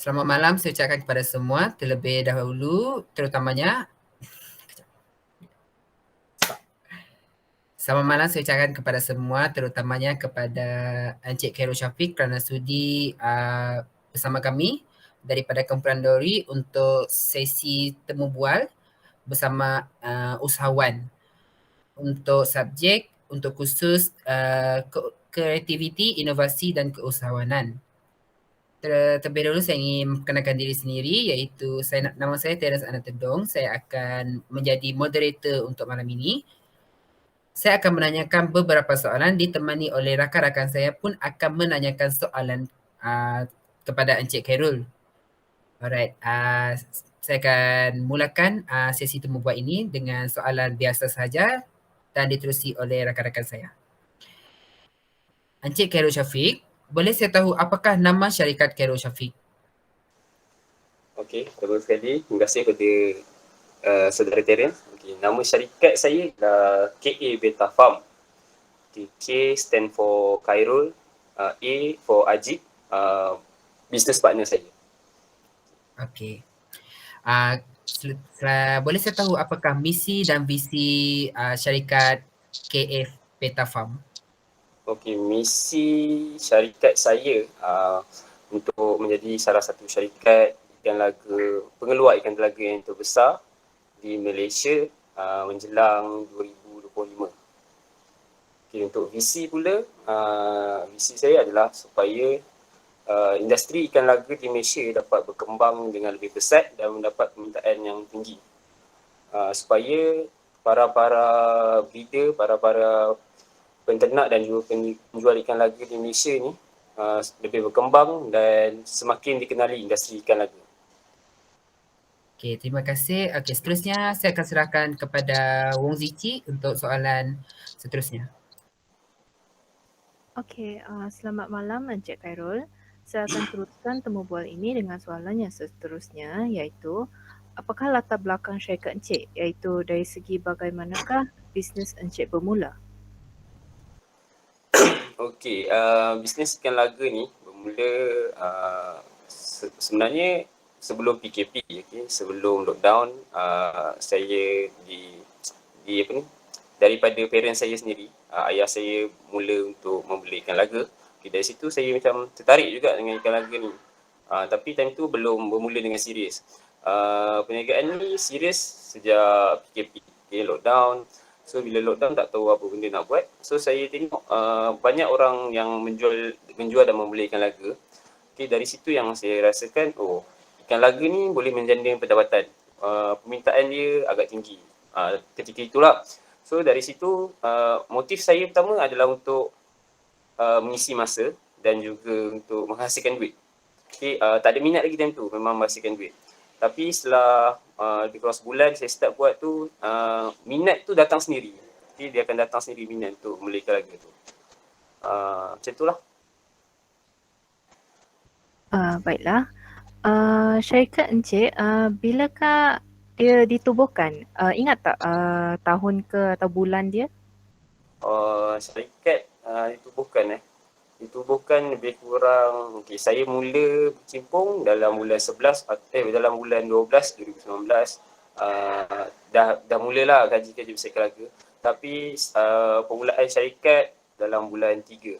Selamat malam saya ucapkan kepada semua terlebih dahulu terutamanya selamat malam saya ucapkan kepada semua terutamanya kepada Encik Khairul Syafiq kerana sudi bersama kami daripada Kumpulan Dori untuk sesi temu bual bersama usahawan untuk subjek untuk khusus kreativiti, inovasi dan keusahawanan. Terlebih dahulu saya ingin memperkenalkan diri sendiri iaitu nama saya Terence Anatedong. Saya akan menjadi moderator untuk malam ini. Saya akan menanyakan beberapa soalan ditemani oleh rakan-rakan saya pun akan menanyakan soalan kepada Encik Khairul. Alright, saya akan mulakan sesi temu bual ini dengan soalan biasa sahaja dan diterusi oleh rakan-rakan saya. Encik Khairul Syafiq, boleh saya tahu apakah nama syarikat Khairul Syafiq? Okey, pertama sekali, terima kasih kepada Saudara Terence. Okay, nama syarikat saya adalah KA Beta Farm. Okay, K stand for Khairul, A for Ajib, business partner saya. Okey. Boleh saya tahu apakah misi dan visi syarikat KF Beta Farm? Okey, misi syarikat saya untuk menjadi salah satu syarikat ikan laga, pengeluar ikan telaga yang terbesar di Malaysia menjelang 2025. Okay, untuk visi pula, visi saya adalah supaya industri ikan laga di Malaysia dapat berkembang dengan lebih pesat dan mendapat permintaan yang tinggi. Supaya para breeder, para penternak dan juga penjual ikan laga di Malaysia ni lebih berkembang dan semakin dikenali industri ikan laga. Okey, terima kasih. Okey, seterusnya saya akan serahkan kepada Wong Zici untuk soalan seterusnya. Okey, selamat malam Encik Khairul. Saya akan teruskan temu bual ini dengan soalan yang seterusnya iaitu apakah latar belakang syarikat Encik iaitu dari segi bagaimanakah bisnes Encik bermula? Okey, bisnes ikan laga ni bermula sebenarnya sebelum PKP, okay, sebelum lockdown, saya di apa ni, daripada parents saya sendiri, ayah saya mula untuk membeli ikan laga. Okay, dari situ saya macam tertarik juga dengan ikan laga ni. Tapi time tu belum bermula dengan serius. Perniagaan ni serius sejak PKP, okay, lockdown. So bila lockdown tak tahu apa benda nak buat. So saya tengok banyak orang yang menjual dan membeli ikan laga. Okay, dari situ yang saya rasakan, ikan laga ni boleh menjana pendapatan. Permintaan dia agak tinggi. Ketika itulah. So dari situ motif saya pertama adalah untuk mengisi masa dan juga untuk menghasilkan duit. Okay, tak ada minat lagi time tu, memang menghasilkan duit. Tapi setelah lebih kurang sebulan saya start buat tu, minat tu datang sendiri. Okay, dia akan datang sendiri minat untuk membeli ikan laga tu. Macam itulah. Baiklah. Syarikat Encik, bilakah dia ditubuhkan? Ingat tak tahun ke atau bulan dia? Syarikat ditubuhkan lebih kurang, okay, saya mula bercimpung dalam bulan 11 dalam bulan 12 2019. Dah mulalah kaji-kaji besar ikan laga. Tapi permulaan syarikat dalam bulan 3.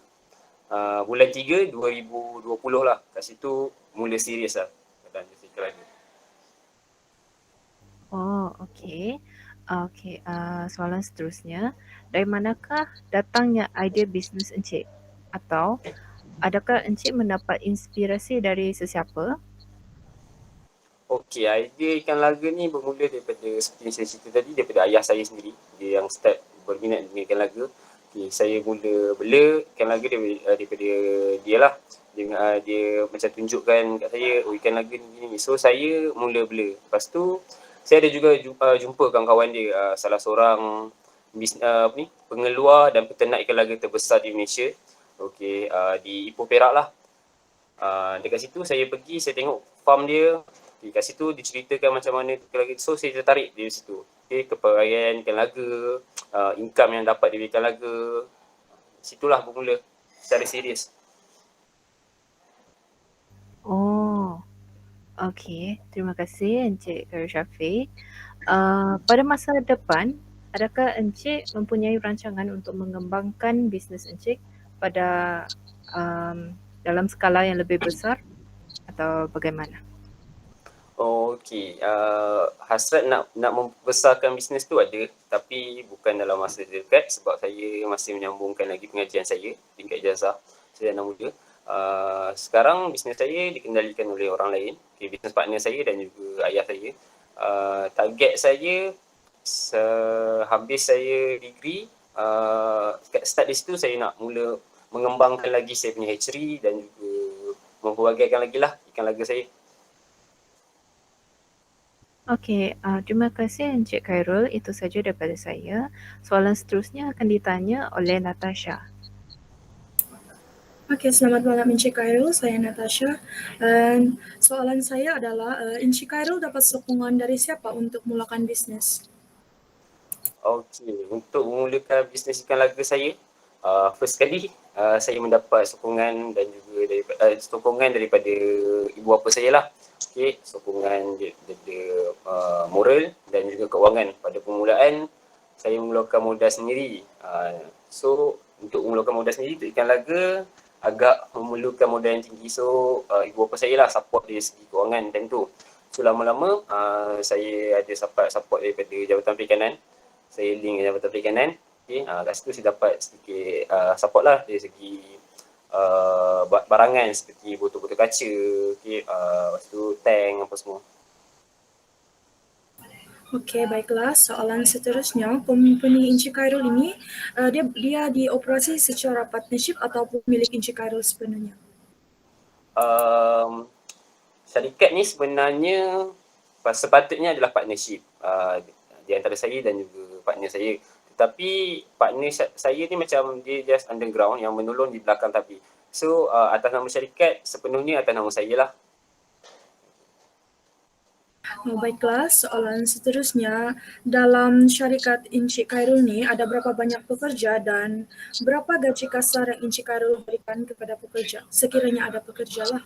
Bulan 3 2020 lah. Kat situ mula serius lah dalam besar ikan laga. Oh, okey. Okey, soalan seterusnya, dari manakah datangnya idea bisnes Encik? Atau adakah Encik mendapat inspirasi dari sesiapa? Okey, idea ikan laga ni bermula daripada seperti yang saya cerita tadi, daripada ayah saya sendiri. Dia yang start berminat dengan ikan laga. Okay, saya mula bela ikan laga daripada dia lah. Dia macam tunjukkan kat saya, ikan laga ni gini. So saya mula bela. Lepas tu saya ada juga jumpa kawan-kawan dia, salah seorang pengeluar dan peternak ikan laga terbesar di Malaysia. Okey, di Ipoh Perak lah. Dekat situ saya pergi, saya tengok farm dia. Okay, kat situ diceritakan macam mana ikan laga. So saya tertarik dari situ. Okay, kepegawaian ikan laga, income yang dapat dari ikan laga. Situlah bermula secara serius. Oh, Okey, terima kasih Encik Khairul Syafiq. Pada masa depan, adakah Encik mempunyai rancangan untuk mengembangkan bisnes Encik pada dalam skala yang lebih besar atau bagaimana? Okey, hasrat nak membesarkan bisnes tu ada, tapi bukan dalam masa dekat sebab saya masih menyambungkan lagi pengajian saya tingkat ijazah, saya anak muda. Sekarang bisnes saya dikendalikan oleh orang lain, bisnes partner saya dan juga ayah saya. Target saya habis saya degree, start di situ saya nak mula mengembangkan lagi saya punya hatchery dan juga memperbagaikan lagi lah ikan laga saya. Okey, terima kasih Encik Khairul. Itu saja daripada saya. Soalan seterusnya akan ditanya oleh Natasha. Okey, selamat malam Encik Khairul. Saya Natasha. Soalan saya adalah, Encik Khairul dapat sokongan dari siapa untuk mulakan bisnes? Okey, untuk memulakan bisnes ikan laga saya, first kali saya mendapat sokongan dan juga daripada ibu bapa saya lah. Okey, sokongan dia moral dan juga kewangan. Pada permulaan saya mengeluarkan modal sendiri. So untuk mengeluarkan modal sendiri untuk ikan laga agak memerlukan modal yang tinggi. So ibu bapa saya lah support dari segi kewangan time tu. So lama-lama saya ada support daripada Jabatan Perikanan. Saya link dengan Jabatan Perikanan. Okay, kat situ saya dapat sedikit support lah dari segi barangan seperti botol-botol kaca, okay, lepas tu tank apa semua. Okey, baiklah. Soalan seterusnya, company Encik Khairul ini, dia dioperasi secara partnership ataupun milik Encik Khairul sepenuhnya? Syarikat ni sebenarnya sepatutnya adalah partnership di antara saya dan juga partner saya. Tetapi partner saya ni macam dia just underground yang menolong di belakang tapi. So atas nama syarikat sepenuhnya atas nama saya lah. Baiklah, soalan seterusnya, dalam syarikat Encik Khairul ni ada berapa banyak pekerja dan berapa gaji kasar yang Encik Khairul berikan kepada pekerja? Sekiranya ada pekerja lah.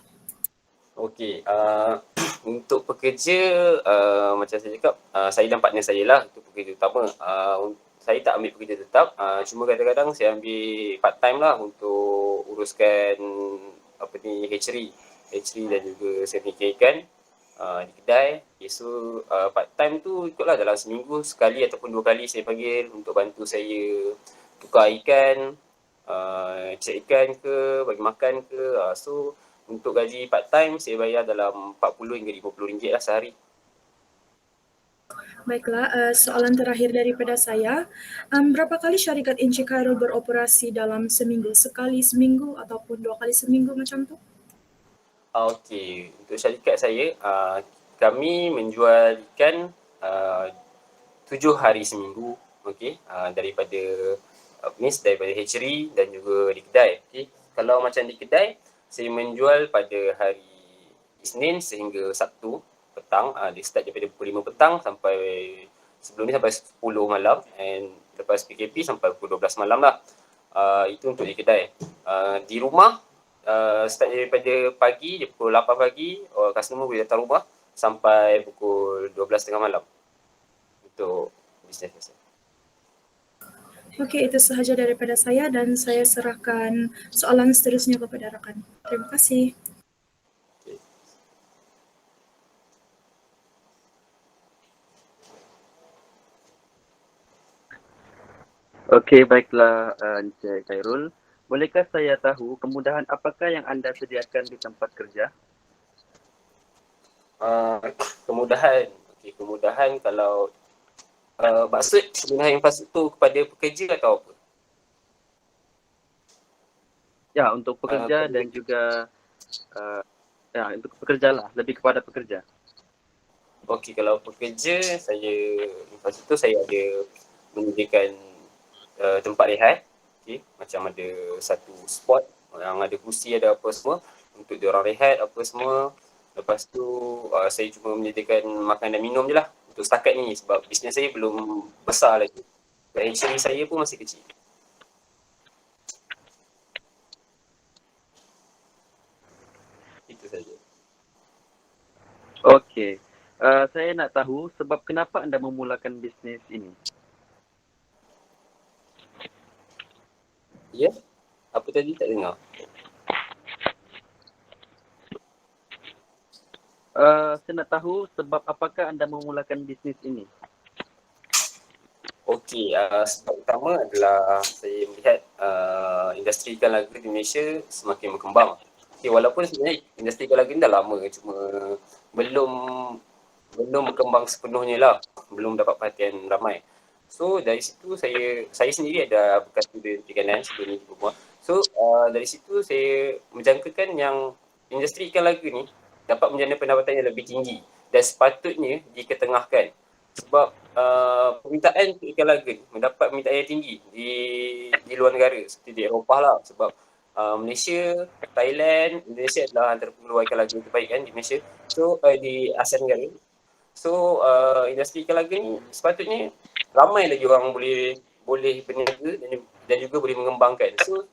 Okey, untuk pekerja macam saya cakap, saya dan partner saya lah itu pekerja utama. Saya tak ambil pekerja tetap, cuma kadang-kadang saya ambil part time lah untuk uruskan hatchery dan juga saya punya ikan di kedai. Okay, so part time tu ikutlah dalam seminggu sekali ataupun 2 kali saya panggil untuk bantu saya tukar ikan, check ikan ke, bagi makan ke. So untuk gaji part time saya bayar dalam 40 hingga 50 ringgit lah sehari. Baiklah, soalan terakhir daripada saya, berapa kali syarikat Encik Khairul beroperasi dalam seminggu? Sekali seminggu ataupun 2 kali seminggu macam tu? Okey, untuk syarikat saya, kami menjual ikan 7 hari seminggu, okey, daripada hatchery dan juga di kedai. Okey, kalau macam di kedai, saya menjual pada hari Isnin sehingga Sabtu petang. Dia start daripada pukul 5 petang sampai sebelum ni sampai 10 malam and lepas PKP sampai pukul 12 malam lah. Itu untuk di kedai. Di rumah, start daripada pagi, pukul 8 pagi, customer boleh datang rumah sampai pukul 12.30 malam untuk bisnes saya. Okey, itu sahaja daripada saya dan saya serahkan soalan seterusnya kepada rakan. Terima kasih. Okey, baiklah Encik Khairul. Bolehkah saya tahu kemudahan apakah yang anda sediakan di tempat kerja? Kemudahan. Okey, kemudahan kalau maksud kemudahan yang pasti tu kepada pekerja atau apa? Ya, untuk pekerja dan juga untuk pekerja lah, lebih kepada pekerja. Okey, kalau pekerja lepas itu saya ada menyediakan tempat rehat. Okey, macam ada satu spot yang ada kursi, ada apa semua untuk diorang rehat apa semua. Lepas tu saya cuma menyediakan makan dan minum je lah untuk setakat ni sebab bisnes saya belum besar lagi. Hatchery saya pun masih kecil. Itu saja. Okey. Saya nak tahu sebab kenapa anda memulakan bisnes ini? Ya? Apa tadi tak dengar? Saya nak tahu sebab apakah anda memulakan bisnes ini? Okey, sebab utama adalah saya melihat industri ikan laga di Malaysia semakin berkembang. Okay, walaupun sebenarnya industri ikan laga ni dah lama, cuma belum berkembang sepenuhnya lah, belum dapat perhatian ramai. So dari situ saya sendiri ada bekas student perikanan sebelum ni di rumah. So dari situ saya menjangkakan yang industri ikan laga ni dapat menjana pendapatan yang lebih tinggi dan sepatutnya diketengahkan. Sebab permintaan untuk ikan laga ni mendapat permintaan yang tinggi di luar negara seperti di Eropah lah. Sebab Malaysia, Thailand, Indonesia adalah antara pengeluar ikan laga terbaik kan di Malaysia. So di ASEAN Negara. So industri ikan laga ni sepatutnya ramai lagi orang boleh berniaga dan juga boleh mengembangkan. So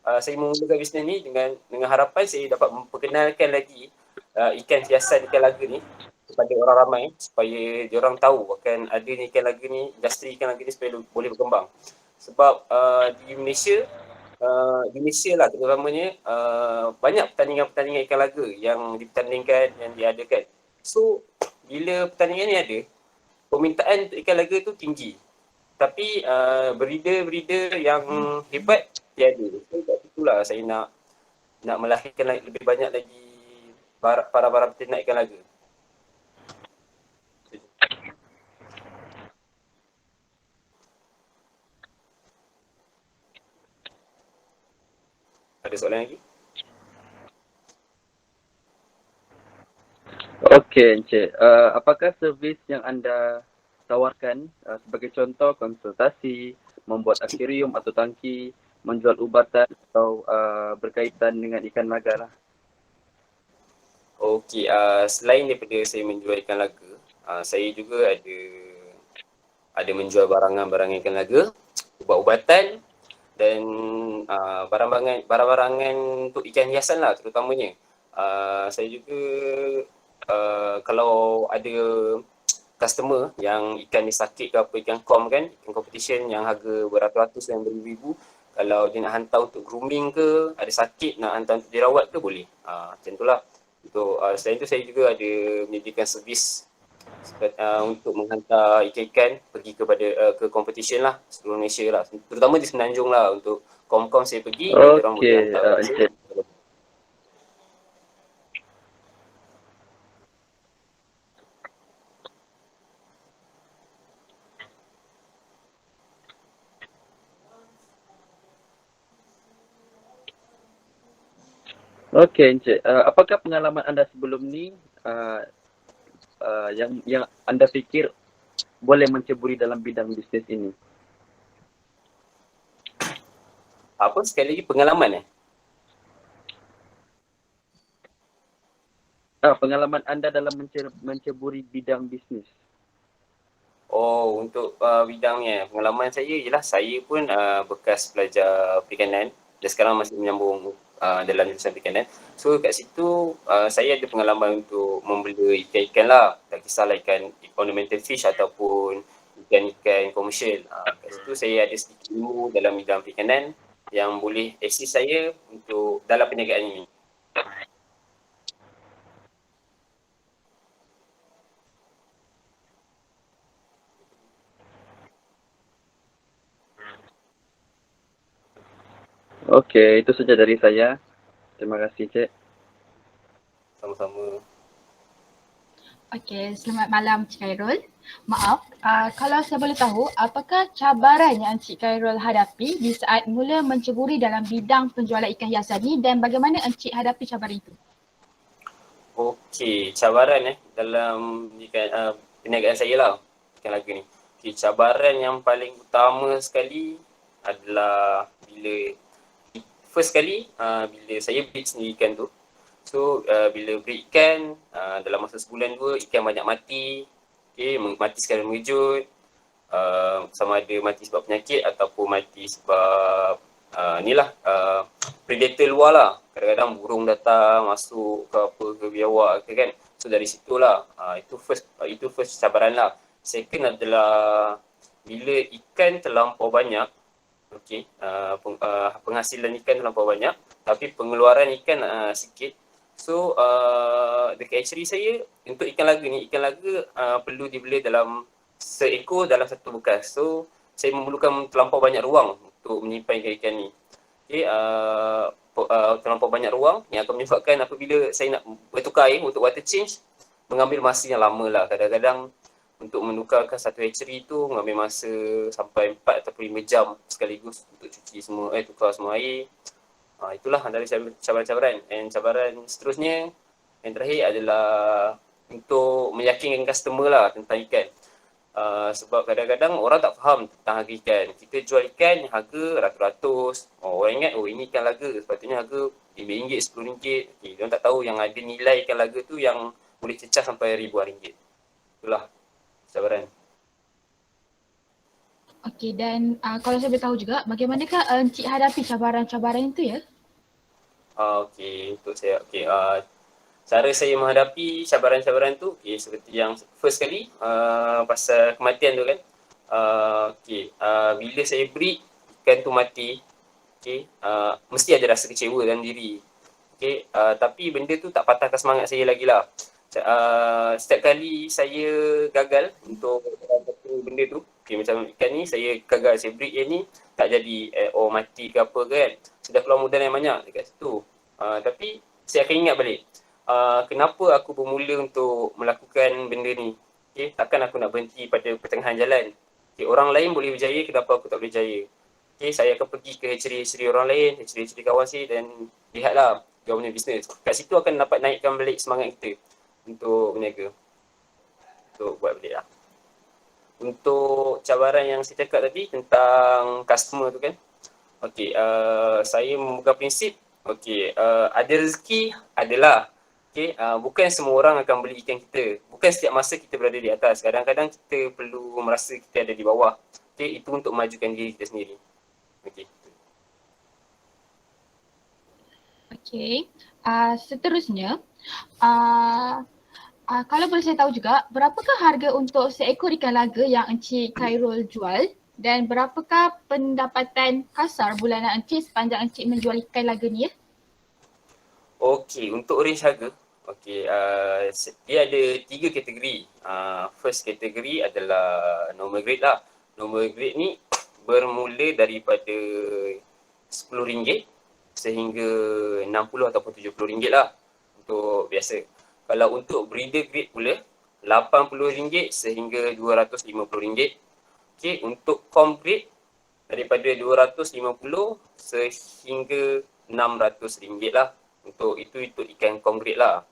saya memulakan bisnes ni dengan harapan saya dapat memperkenalkan lagi ikan hiasan ikan laga ni kepada orang ramai supaya diorang tahu akan adanya ikan laga ni, industri ikan laga ni supaya boleh berkembang. Sebab di Malaysia lah terutamanya banyak pertandingan-pertandingan ikan laga yang dipertandingkan, yang diadakan. So bila pertandingan ni ada, permintaan untuk ikan laga tu tinggi. Tapi breeder-breeder yang hebat tiada. So kat situlah saya nak melahirkan lebih banyak lagi para peternak ikan laga. Ada soalan lagi? Okey, Encik. Apakah servis yang anda tawarkan sebagai contoh konsultasi, membuat akuarium atau tangki, menjual ubatan atau berkaitan dengan ikan laga lah? Okey, selain daripada saya menjual ikan laga, saya juga ada menjual barangan-barangan ikan laga, ubat-ubatan dan barang-barangan untuk ikan hiasan lah terutamanya. Saya juga kalau ada customer yang ikan ni sakit ke apa, ikan kom kan, ikan competition yang harga beratus-ratus dan beribu-ribu, kalau dia nak hantar untuk grooming ke, ada sakit nak hantar untuk dirawat ke, boleh. Macam tu lah. Untuk selain tu saya juga ada menyediakan servis untuk menghantar ikan-ikan pergi ke competition lah seluruh Malaysia lah, terutama di Semenanjung lah. Untuk kom-kom saya pergi, orang boleh Okey, hantar Encik. Okey, Encik. Apakah pengalaman anda sebelum ni yang anda fikir boleh menceburi dalam bidang bisnes ini? Apa sekali lagi, pengalaman Pengalaman anda dalam menceburi bidang bisnes. Oh, untuk bidangnya, pengalaman saya ialah saya pun bekas pelajar perikanan dan sekarang masih menyambung dalam jurusan perikanan. So kat situ saya ada pengalaman untuk membela ikan-ikan lah. Tak kisahlah ikan ornamental fish ataupun ikan-ikan komersial. Kat situ saya ada sedikit ilmu dalam bidang perikanan yang boleh assist saya untuk dalam perniagaan ini. Okey, itu saja dari saya. Terima kasih, Cik. Sama-sama. Okey, selamat malam Encik Khairul. Maaf, kalau saya boleh tahu, apakah cabaran yang Encik Khairul hadapi di saat mula menceburi dalam bidang penjualan ikan hiasan ni dan bagaimana Encik hadapi cabaran itu? Okey, cabaran dalam perniagaan saya lah, ikan laga ni. Okey, cabaran yang paling utama sekali adalah bila saya breed sendiri ikan tu. So bila breed ikan, dalam masa sebulan dua ikan banyak mati. Okay, mati secara mengejut. Sama ada mati sebab penyakit ataupun mati sebab predator luar lah. Kadang-kadang burung datang masuk ke apa ke biawak ke kan. So dari situlah itu first cabaran lah. Second adalah bila ikan terlampau banyak, okey, penghasilan ikan terlampau banyak tapi pengeluaran ikan sikit. So dekat hatchery saya untuk ikan laga perlu dibeli dalam seekor dalam satu bekas. So saya memerlukan terlampau banyak ruang untuk menyimpan ikan ni. Okay, terlampau banyak ruang yang akan menyebabkan apabila saya nak bertukar air untuk water change, mengambil masa yang lama lah. Kadang-kadang untuk menukarkan satu hatchery tu mengambil masa sampai 4 atau 5 jam sekaligus untuk cuci semua, tukar semua air. Itulah antara cabaran-cabaran. Dan cabaran seterusnya yang terakhir adalah untuk meyakinkan customer lah tentang ikan. Sebab kadang-kadang orang tak faham tentang harga ikan. Kita jual ikan harga ratus-ratus. Orang ingat ini ikan laga, sepatutnya harga RM5, RM10. Okay, dia tak tahu yang ada nilai ikan laga tu yang boleh cecah sampai ribuan ringgit. Itulah cabaran. Okey, dan kalau saya boleh tahu juga, bagaimanakah Encik hadapi cabaran-cabaran itu ya? Okey, untuk saya, cara saya menghadapi cabaran-cabaran tu, seperti yang first kali, pasal kematian tu kan. Bila saya breed, ikan tu mati, mesti ada rasa kecewa dalam diri. Tapi benda tu tak patahkan semangat saya lagi lah. Setiap kali saya gagal untuk satu benda tu, macam ikan ni, saya gagal, saya breed yang ni, tak jadi, mati ke apa kan. Sudah keluar modal yang banyak dekat situ. Tapi saya akan ingat balik, kenapa aku bermula untuk melakukan benda ni. Takkan aku nak berhenti pada pertengahan jalan. Orang lain boleh berjaya, kenapa aku tak boleh berjaya. Saya akan pergi ke hatchery orang lain, hatchery kawan saya dan lihatlah dia punya bisnes. Kat situ akan dapat naikkan balik semangat kita untuk berniaga, untuk buat balik lah. Untuk cabaran yang saya cakap tadi tentang customer tu kan, saya memegang prinsip, ada rezeki, adalah. Bukan semua orang akan beli ikan kita. Bukan setiap masa kita berada di atas. Kadang-kadang kita perlu merasa kita ada di bawah. Itu untuk memajukan diri kita sendiri. Seterusnya, kalau boleh saya tahu juga, berapakah harga untuk seekor ikan laga yang Encik Khairul jual dan berapakah pendapatan kasar bulanan Encik sepanjang Encik menjual ikan laga ni ya? Untuk range harga, dia ada 3 kategori. First kategori adalah normal grade lah. Normal grade ni bermula daripada RM10 sehingga RM60 ataupun RM70 lah untuk biasa. Kalau untuk breeder grade pula, RM80 sehingga RM250. Untuk com grade daripada RM250 sehingga RM600 lah. Untuk itu ikan com grade lah.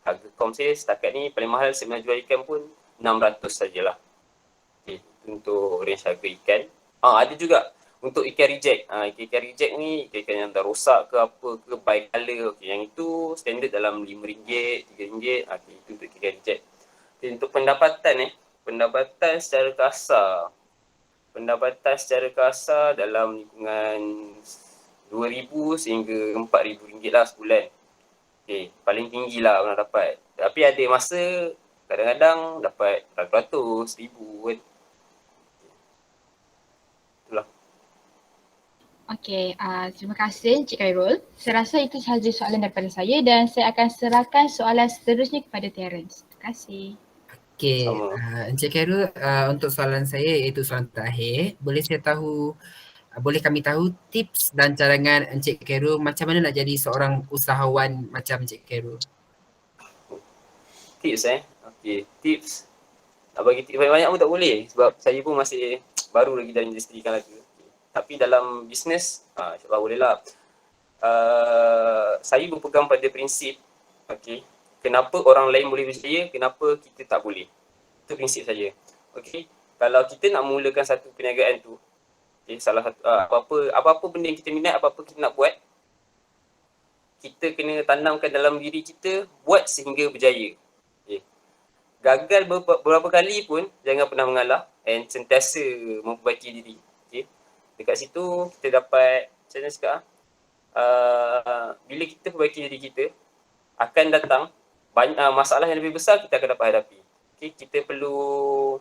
Harga com saya setakat ni paling mahal saya jual ikan pun RM600 sajalah. Untuk range harga ikan. Ada juga untuk ikan reject. Ikan reject ni ikan yang dah rosak ke apa ke, by color. Yang itu standard dalam RM5, RM3. Itu untuk ikan reject. Untuk pendapatan secara kasar dalam lingkungan RM2,000 sehingga RM4,000 lah sebulan. Paling tinggi lah orang dapat. Tapi ada masa kadang-kadang dapat ratus-ratus ribu kan. Itulah. Terima kasih Encik Khairul. Saya rasa itu sahaja soalan daripada saya dan saya akan serahkan soalan seterusnya kepada Terence. Terima kasih. Encik Khairul, untuk soalan saya iaitu soalan terakhir, boleh kami tahu tips dan cadangan Encik Khairul macam mana nak jadi seorang usahawan macam Encik Khairul? Tips. Nak bagi tips banyak pun tak boleh sebab saya pun masih baru lagi dalam industri ikan laga. Tapi dalam bisnes, insyaAllah boleh lah. Saya berpegang pada prinsip, kenapa orang lain boleh berjaya, kenapa kita tak boleh. Itu prinsip saya. Kalau kita nak mulakan satu perniagaan tu, salah satu apa-apa benda yang kita minat, apa-apa kita nak buat, kita kena tanamkan dalam diri kita, buat sehingga berjaya. Gagal beberapa kali pun jangan pernah mengalah and sentiasa memperbaiki diri. Dekat situ kita dapat, macam mana cakap, bila kita perbaiki diri kita, akan datang masalah yang lebih besar kita akan dapat hadapi. Okay, kita perlu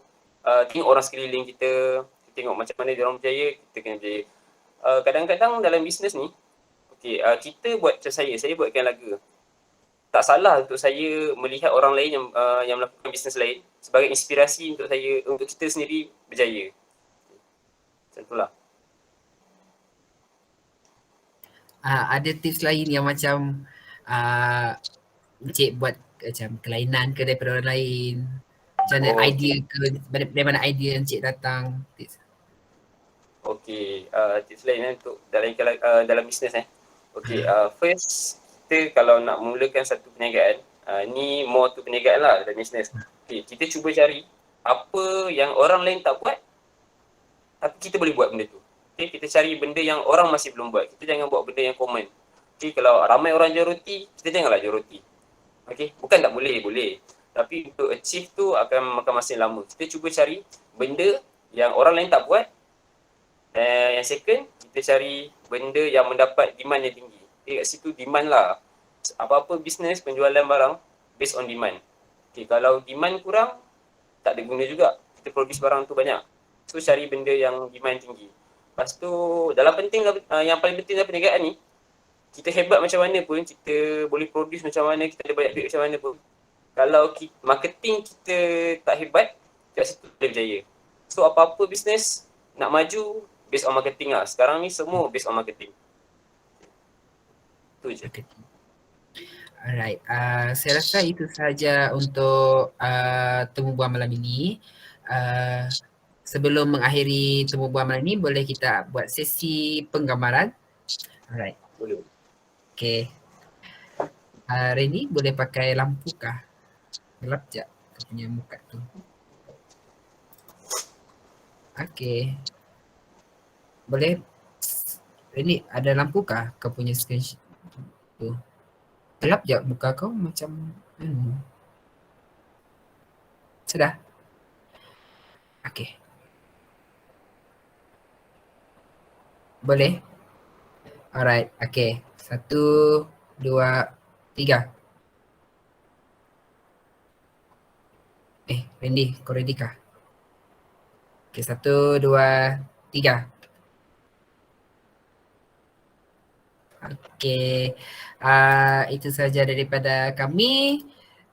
tengok orang sekeliling kita tengok macam mana dia orang berjaya, kita kena berjaya. Kadang-kadang dalam bisnes ni, kita buat macam saya buatkan laga. Tak salah untuk saya melihat orang lain yang melakukan bisnes lain sebagai inspirasi untuk kita sendiri berjaya. Macam itulah. Ada tips lain yang macam Encik buat macam kelainan ke daripada orang lain? Macam mana idea ke, dari mana idea Encik datang? Tips. Tips lain untuk dalam bisnes first kita kalau nak mulakan satu perniagaan, ni more tu perniagaan lah dalam bisnes. Kita cuba cari apa yang orang lain tak buat tapi kita boleh buat benda tu. Kita cari benda yang orang masih belum buat. Kita jangan buat benda yang common. Kalau ramai orang jual roti, kita janganlah jual roti. Bukan tak boleh. Tapi untuk achieve tu akan makan masa yang lama. Kita cuba cari benda yang orang lain tak buat. Yang second, kita cari benda yang mendapat demand yang tinggi. Kat situ demand lah. Apa-apa bisnes penjualan barang based on demand. Kalau demand kurang, tak ada guna juga. Kita produce barang tu banyak. So cari benda yang demand tinggi. Lepas tu yang paling penting dalam perniagaan ni, kita hebat macam mana pun, kita boleh produce macam mana, kita ada banyak duit macam mana pun. Kalau marketing kita tak hebat, kat situ boleh berjaya. So apa-apa bisnes nak maju based on marketing lah. Sekarang ni semua based on marketing. Tu je. Alright, saya rasa itu sahaja untuk temu bual malam ini. Sebelum mengakhiri temu bual malam ini, boleh kita buat sesi penggambaran? Alright. Boleh. Okay. Reni boleh pakai lampu kah? Gelap sekejap kau punya muka tu. Okay. Boleh? Reni ada lampu kah kau punya screen tu? Gelap je muka kau macam Sudah? Okay. Boleh? Alright, okay. 1, 2, 3. Randy, kau ready kah? Okay, 1, 2, 3. Okay, itu saja daripada kami.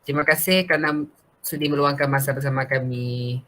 Terima kasih kerana sudi meluangkan masa bersama kami.